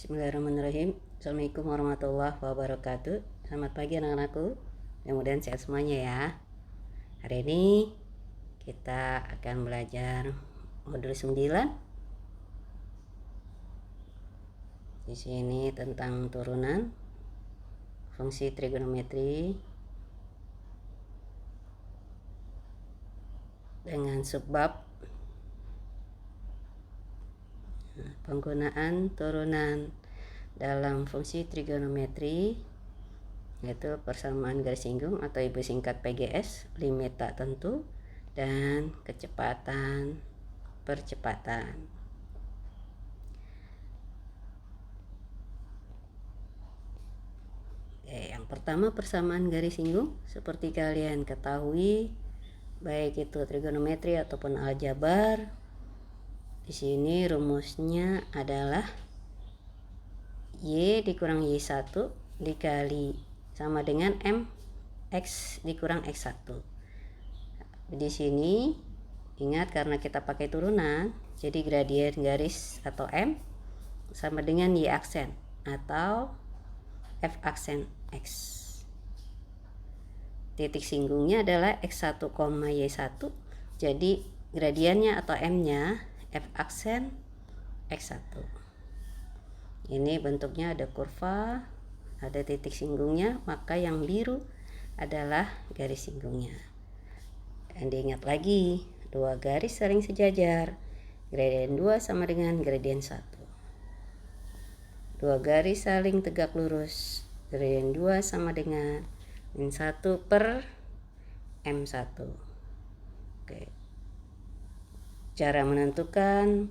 Bismillahirrahmanirrahim. Assalamualaikum warahmatullahi wabarakatuh. Selamat pagi anak-anakku. Mudah-mudahan sehat semuanya ya. Hari ini kita akan belajar modul 9. Di sini tentang turunan fungsi trigonometri dengan subbab penggunaan turunan dalam fungsi trigonometri, yaitu persamaan garis singgung atau ibu singkat PGS, limit tak tentu, dan percepatan. Yang pertama persamaan garis singgung. Seperti kalian ketahui, baik itu trigonometri ataupun aljabar, di sini rumusnya adalah Y dikurang Y1 dikali sama dengan MX dikurang X1. Di sini ingat, karena kita pakai turunan, jadi gradien garis atau M sama dengan Y aksen atau F aksen X. Titik singgungnya adalah X1, Y1. Jadi gradiennya atau M-nya F aksen X1. Ini bentuknya ada kurva, ada titik singgungnya, maka yang biru adalah garis singgungnya. Dan diingat lagi, dua garis saling sejajar, gradien 2 sama dengan gradien 1. Dua garis saling tegak lurus, gradien 2 sama dengan min 1 per M1. Oke. Cara menentukan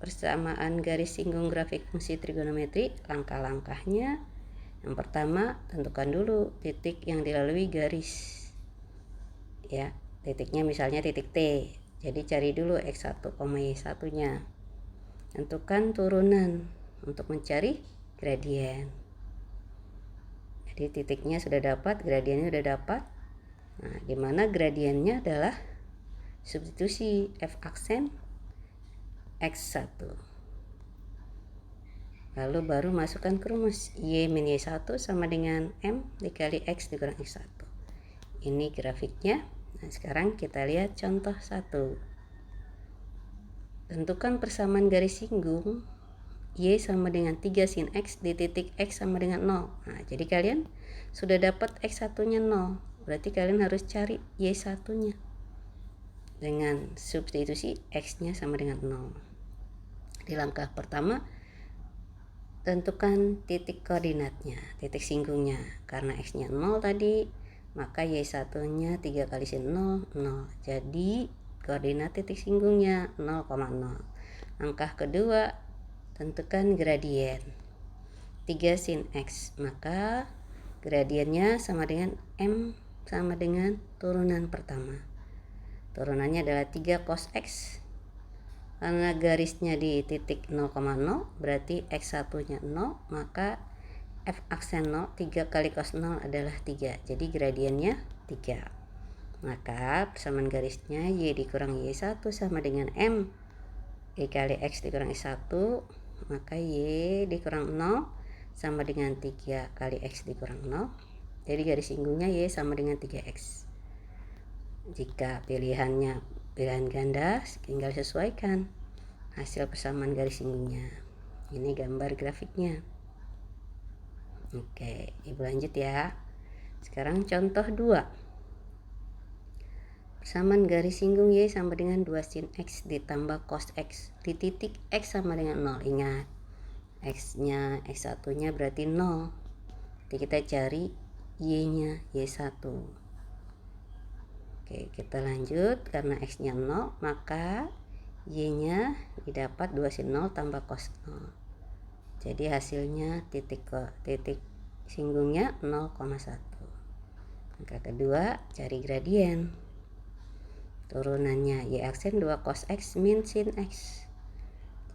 persamaan garis singgung grafik fungsi trigonometri, langkah-langkahnya. Yang pertama, tentukan dulu titik yang dilalui garis. Ya, titiknya misalnya titik T. Jadi cari dulu X1, Y1-nya. Tentukan turunan untuk mencari gradien. Jadi titiknya sudah dapat, gradiennya sudah dapat. Nah, di mana gradiennya adalah substitusi F aksen X1. Lalu baru masukkan ke rumus Y min Y1 sama dengan M dikali X dikurang X1. Ini grafiknya. Nah, sekarang kita lihat contoh 1. Tentukan persamaan garis singgung Y sama dengan 3 sin X di titik X sama dengan 0. Nah, jadi kalian sudah dapat X1-nya 0. Berarti kalian harus cari Y1-nya. Dengan substitusi X-nya sama dengan 0. Di langkah pertama, tentukan titik koordinatnya, titik singgungnya. Karena X-nya 0 tadi, maka Y1-nya 3 kali sin 0, 0. Jadi koordinat titik singgungnya 0,0. Langkah kedua, tentukan gradien 3 sin X, maka gradiennya sama dengan M sama dengan turunan pertama. Turunannya adalah 3 cos X. Karena garisnya di titik 0,0, berarti X1-nya 0, maka F aksen 0, 3 kali cos 0 adalah 3. Jadi gradiennya 3. Maka persamaan garisnya Y dikurang Y1 sama dengan M dikali X dikurang X1, maka Y dikurang 0 sama dengan 3 kali X dikurang 0. Jadi garis singgungnya Y sama dengan 3X. Jika pilihannya pilihan ganda, tinggal sesuaikan hasil persamaan garis singgungnya. Ini gambar grafiknya. Oke, ibu lanjut ya. Sekarang contoh 2. Persamaan garis singgung Y sama dengan 2 sin X ditambah cos X di titik X sama dengan 0. Ingat, X-nya, X1-nya berarti 0. Jadi kita cari Y-nya, Y1. Oke, kita lanjut. Karena X-nya 0, maka Y-nya didapat 2 sin 0 tambah cos 0. Jadi hasilnya titik singgungnya 0,1. Langkah kedua, cari gradien. Turunannya Y aksen 2 cos X min sin X.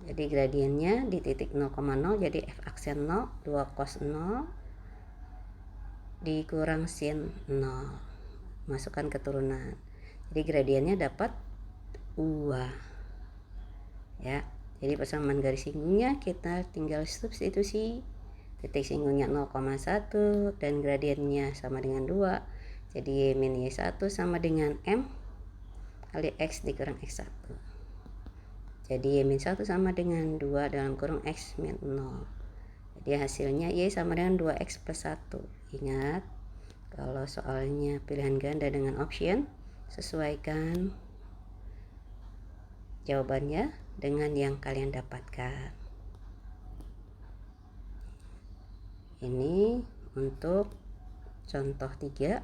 Jadi gradiennya di titik 0,0, jadi F aksen 0, 2 cos 0 dikurang sin 0. Masukkan ke turunan. Jadi gradiennya dapat 2. Ya. Jadi persamaan garis singgungnya kita tinggal substitusi, titik singgungnya 0,1 dan gradiennya sama dengan 2. Jadi Y min Y1 sama dengan M kali X dikurang X1. Jadi Y min 1 sama dengan 2 dalam kurung X min 0. Jadi hasilnya Y sama dengan 2X plus 1. Ingat, kalau soalnya pilihan ganda dengan option, sesuaikan jawabannya dengan yang kalian dapatkan. Ini untuk contoh 3.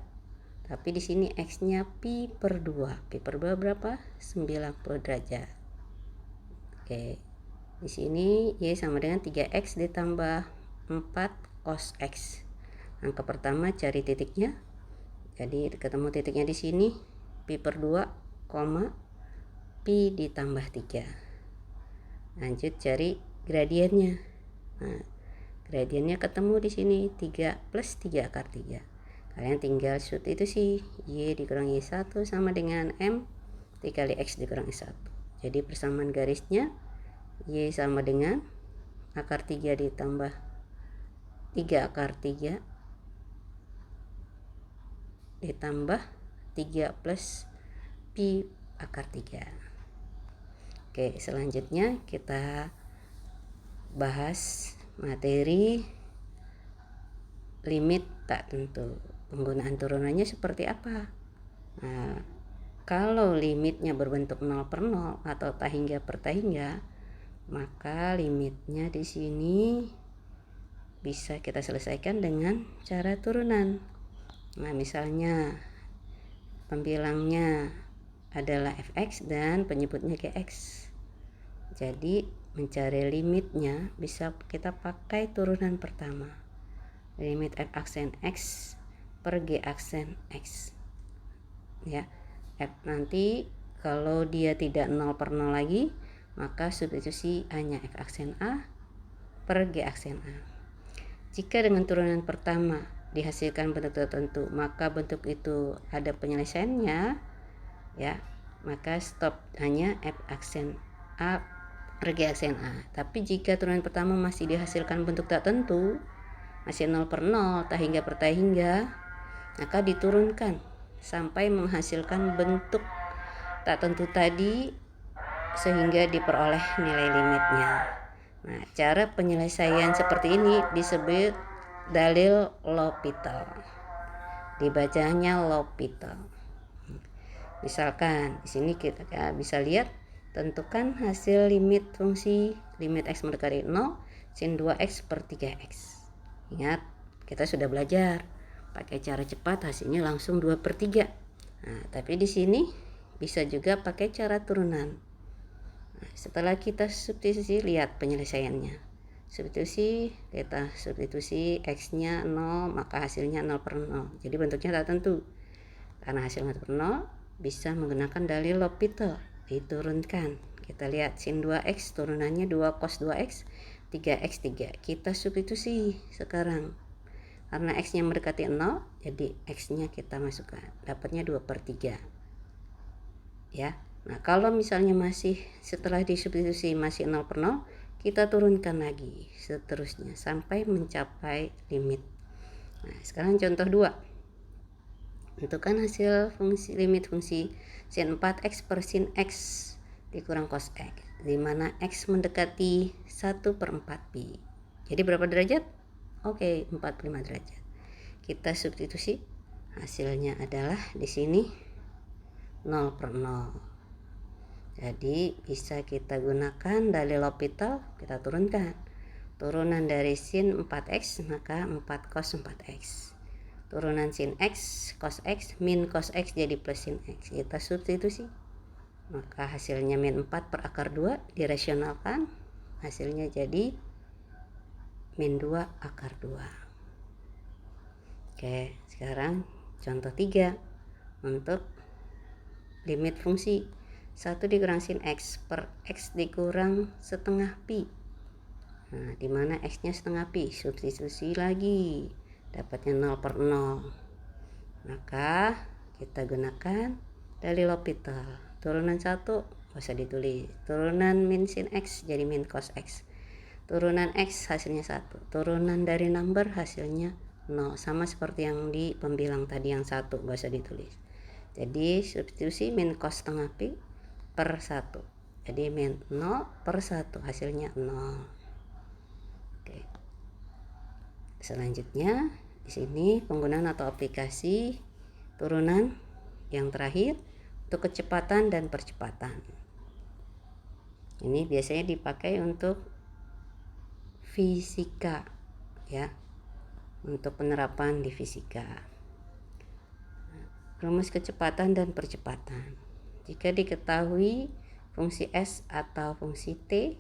Tapi di sini X-nya pi per 2. Pi per 2 berapa? 90 derajat. Oke. Di sini Y sama dengan 3X ditambah 4 cos X. Angka pertama cari titiknya. Jadi ketemu titiknya di sini. Pi per 2, pi ditambah 3. Lanjut cari gradiennya. Nah, gradiennya ketemu di sini 3 plus 3 akar 3. Kalian tinggal substitusi Y dikurang Y1 sama dengan M dikali X dikurang X1. Jadi persamaan garisnya Y sama dengan akar 3 ditambah 3 akar 3 ditambah 3 plus pi akar 3. Oke, selanjutnya kita bahas materi limit tak tentu. Penggunaan turunannya seperti apa? Nah, kalau limitnya berbentuk 0 per 0 atau tak hingga per tak hingga, maka limitnya di sini bisa kita selesaikan dengan cara turunan. Nah, misalnya pembilangnya adalah fx dan penyebutnya gx. Jadi mencari limitnya bisa kita pakai turunan pertama. Limit f aksen x per g aksen x. Ya, f nanti kalau dia tidak 0 per 0 lagi, maka substitusi hanya f aksen a per g aksen a. Jika dengan turunan pertama dihasilkan bentuk tertentu, maka bentuk itu ada penyelesaiannya, ya, maka stop hanya f aksen a per g aksen a. Tapi jika turunan pertama masih dihasilkan bentuk tak tentu, masih 0 per 0, tak hingga per tak hingga, maka diturunkan sampai menghasilkan bentuk tak tentu tadi sehingga diperoleh nilai limitnya. Nah, cara penyelesaian seperti ini disebut dalil L'Hopital. Dibacanya L'Hopital. Misalkan di sini kita bisa lihat, tentukan hasil limit fungsi limit x mendekati 0 sin 2x per 3x. Ingat, kita sudah belajar pakai cara cepat hasilnya langsung 2 per 3. Nah, tapi di sini bisa juga pakai cara turunan. Nah, setelah kita substitusi, lihat penyelesaiannya. Kita substitusi x-nya 0, maka hasilnya 0 per 0. Jadi bentuknya tak tentu. Karena hasilnya 0 per 0, bisa menggunakan dalil L'Hopital, diturunkan. Kita lihat sin 2x turunannya 2 cos 2x, 3x 3. Kita substitusi sekarang. Karena x-nya mendekati 0, jadi x-nya kita masukkan. Dapatnya 2 per 3. Ya. Nah, kalau misalnya masih setelah disubstitusi masih 0 per 0, kita turunkan lagi seterusnya sampai mencapai limit. Nah, sekarang contoh 2. Tentukan hasil fungsi limit fungsi sin 4x per sin x dikurang cos x, di mana x mendekati 1 per 4 pi. Jadi berapa derajat? Oke, 45 derajat. Kita substitusi, hasilnya adalah di sini 0 per 0. Jadi bisa kita gunakan dalil L'Hopital, kita turunkan. Turunan dari sin 4x maka 4 cos 4x. Turunan sin x cos x min cos x jadi plus sin x. Kita substitusi. Maka hasilnya min 4 per akar 2 dirasionalkan. Hasilnya jadi min 2 akar 2. Oke, sekarang contoh 3 untuk limit fungsi 1 dikurang sin x per x dikurang setengah pi. Nah, dimana x-nya setengah pi, substitusi lagi, dapatnya 0 per 0. Maka kita gunakan dalil L'Hopital. Turunan 1 gak usah ditulis. Turunan min sin X jadi min cos X. Turunan X hasilnya 1. Turunan dari number hasilnya 0. Sama seperti yang di pembilang tadi yang 1, gak usah ditulis. Jadi substitusi min cos setengah Pi per 1. Jadi min 0 per 1 hasilnya 0. Oke. Selanjutnya di sini penggunaan atau aplikasi turunan yang terakhir untuk kecepatan dan percepatan. Ini biasanya dipakai untuk fisika ya. Untuk penerapan di fisika. Rumus kecepatan dan percepatan. Jika diketahui fungsi S atau fungsi T,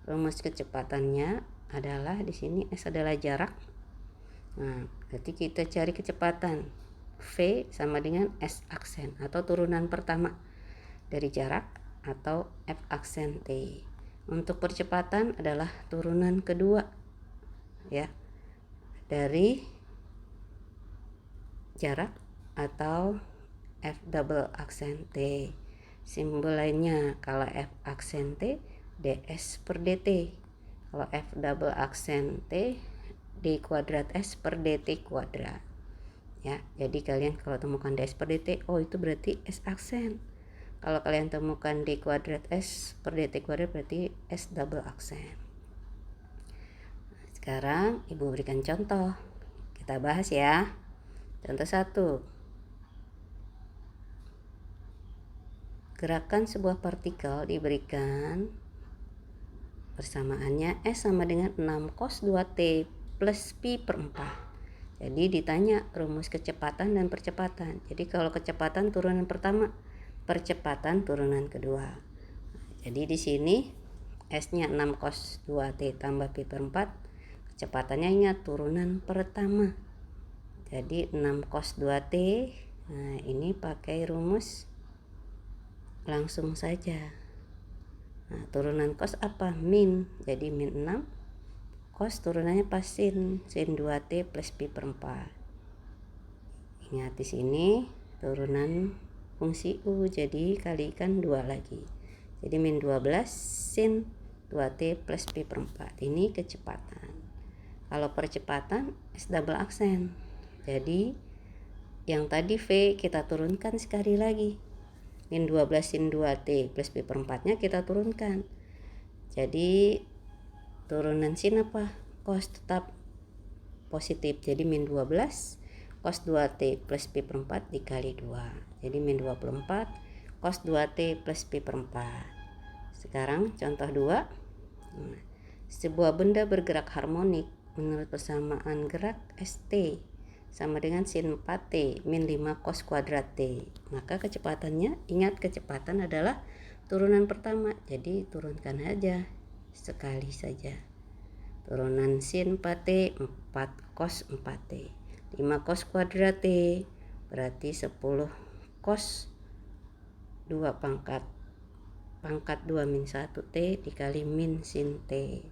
rumus kecepatannya adalah di sini S adalah jarak. Nah, berarti kita cari kecepatan V sama dengan S aksen atau turunan pertama dari jarak atau F aksen T. Untuk percepatan adalah turunan kedua ya dari jarak atau F double aksen T. Simbol lainnya kalau F aksen T ds per dt. Kalau F double aksen T d kuadrat S per dt kuadrat. Ya, jadi kalian kalau temukan ds per dt, oh itu berarti S aksen. Kalau kalian temukan d kuadrat S per dt kuadrat berarti S double aksen. Sekarang Ibu berikan contoh. Kita bahas ya. Contoh 1. Gerakan sebuah partikel diberikan persamaannya S sama dengan 6 cos 2T plus pi per 4. Jadi ditanya rumus kecepatan dan percepatan. Jadi kalau kecepatan turunan pertama, percepatan turunan kedua. Jadi di sini S-nya 6 cos 2T tambah pi per 4. Kecepatannya ingat turunan pertama. Jadi 6 cos 2T. Nah, ini pakai rumus langsung saja. Nah, turunan cos apa? Min. Jadi min 6 cos turunannya pas sin 2T plus pi per 4. Ingat di sini turunan fungsi U, jadi kalikan 2 lagi. Jadi min 12 sin 2T plus pi per 4. Ini kecepatan. Kalau percepatan S double aksen. Jadi yang tadi V kita turunkan sekali lagi. Min 12 sin 2T plus pi per 4-nya kita turunkan. Jadi turunan sin apa? Cos tetap positif. Jadi min 12 cos 2T plus pi per 4 dikali 2. Jadi min 24 cos 2T plus pi per 4. Sekarang contoh 2. Sebuah benda bergerak harmonik menurut persamaan gerak ST sama dengan sin 4T min 5 cos kuadrat T. Maka kecepatannya, ingat kecepatan adalah turunan pertama. Jadi turunkan aja sekali saja. Turunan sin 4T 4 cos 4T. 5 cos kuadrat T berarti 10 cos 2 pangkat 2 min 1T dikali min sin T.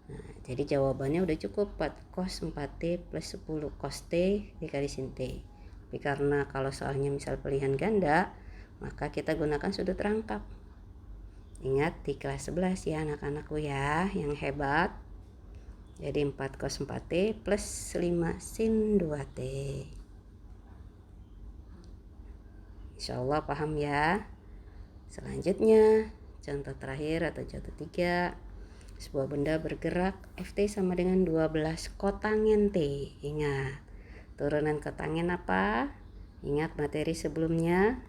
Nah, jadi jawabannya udah cukup 4 cos 4T plus 10 cos T dikali sin T. Tapi karena kalau soalnya misal pilihan ganda, maka kita gunakan sudut rangkap. Ingat di kelas 11 ya anak-anakku ya yang hebat. Jadi 4 cos 4T plus 5 sin 2T. Insyaallah paham ya. Selanjutnya contoh terakhir atau contoh 3. Sebuah benda bergerak Ft sama dengan 12 kotangen T. Ingat, turunan kotangen apa? Ingat materi sebelumnya.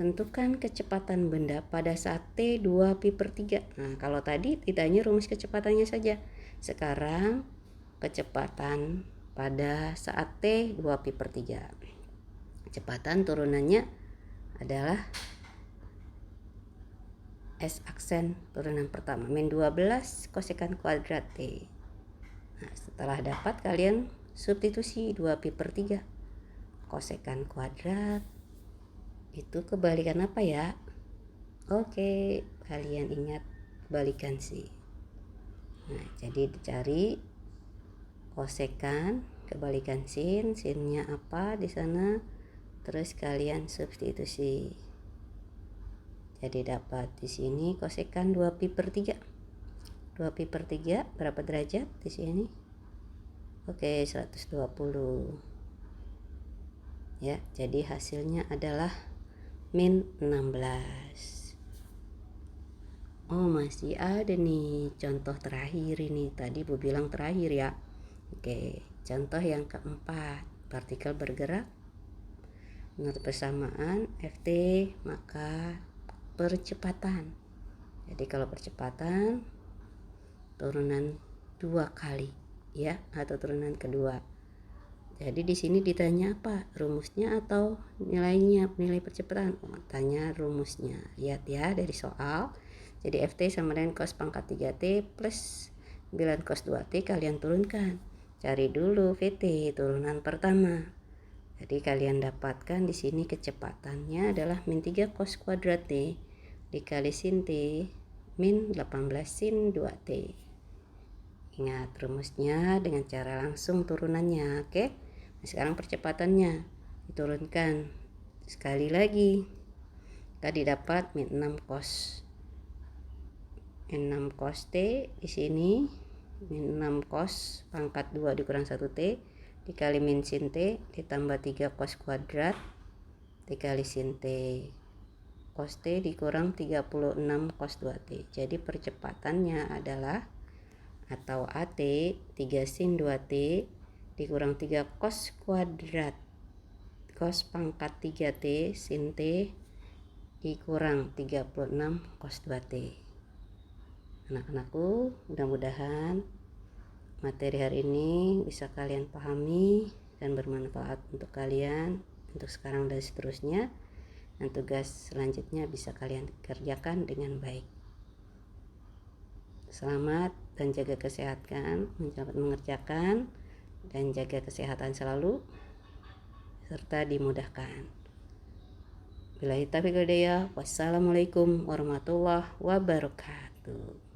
Tentukan kecepatan benda pada saat T 2 pi per 3. Nah, kalau tadi ditanya rumus kecepatannya saja. Sekarang kecepatan pada saat T 2 pi per 3. Kecepatan turunannya adalah S aksen turunan pertama min 12 kosekan kuadrat T. Nah, setelah dapat kalian substitusi 2 pi per 3 kosekan kuadrat itu kebalikan apa ya? Oke, kalian ingat kebalikan sih. Nah, jadi dicari kosekan kebalikan sin, sinnya apa di sana, terus kalian substitusi. Jadi dapat di sini kosekan 2pi per 3. 2pi per 3 berapa derajat di sini? Oke, 120. Ya, jadi hasilnya adalah min 16. Oh, masih ada nih contoh terakhir ini. Tadi Bu bilang terakhir ya. Oke, contoh yang keempat. Partikel bergerak menurut persamaan Ft maka percepatan. Jadi kalau percepatan turunan 2 kali ya, atau turunan kedua. Jadi di sini ditanya apa? Rumusnya atau nilainya, nilai percepatan? Tanya rumusnya. Lihat ya dari soal. Jadi Ft sama dengan cos pangkat 3T plus 9 cos 2T kalian turunkan. Cari dulu Vt turunan pertama. Jadi kalian dapatkan di sini kecepatannya adalah min 3 cos kuadrat T dikali sin T min 18 sin 2T. Ingat rumusnya dengan cara langsung turunannya, oke? Nah, sekarang percepatannya diturunkan sekali lagi. Tadi dapat min 6 cos T di sini min 6 cos pangkat 2 dikurang 1T dikali min sin T ditambah 3 cos kuadrat dikali sin T cos T dikurang 36 cos 2T. Jadi percepatannya adalah atau AT 3 sin 2T dikurang 3 cos kuadrat cos pangkat 3T sin T dikurang 36 cos 2T. Anak-anakku, mudah-mudahan materi hari ini bisa kalian pahami dan bermanfaat untuk kalian untuk sekarang dan seterusnya, dan tugas selanjutnya bisa kalian kerjakan dengan baik. Selamat dan jaga kesehatan, mengerjakan dan jaga kesehatan selalu serta dimudahkan. Billahi taufiq wal hidayah. Wassalamualaikum warahmatullahi wabarakatuh.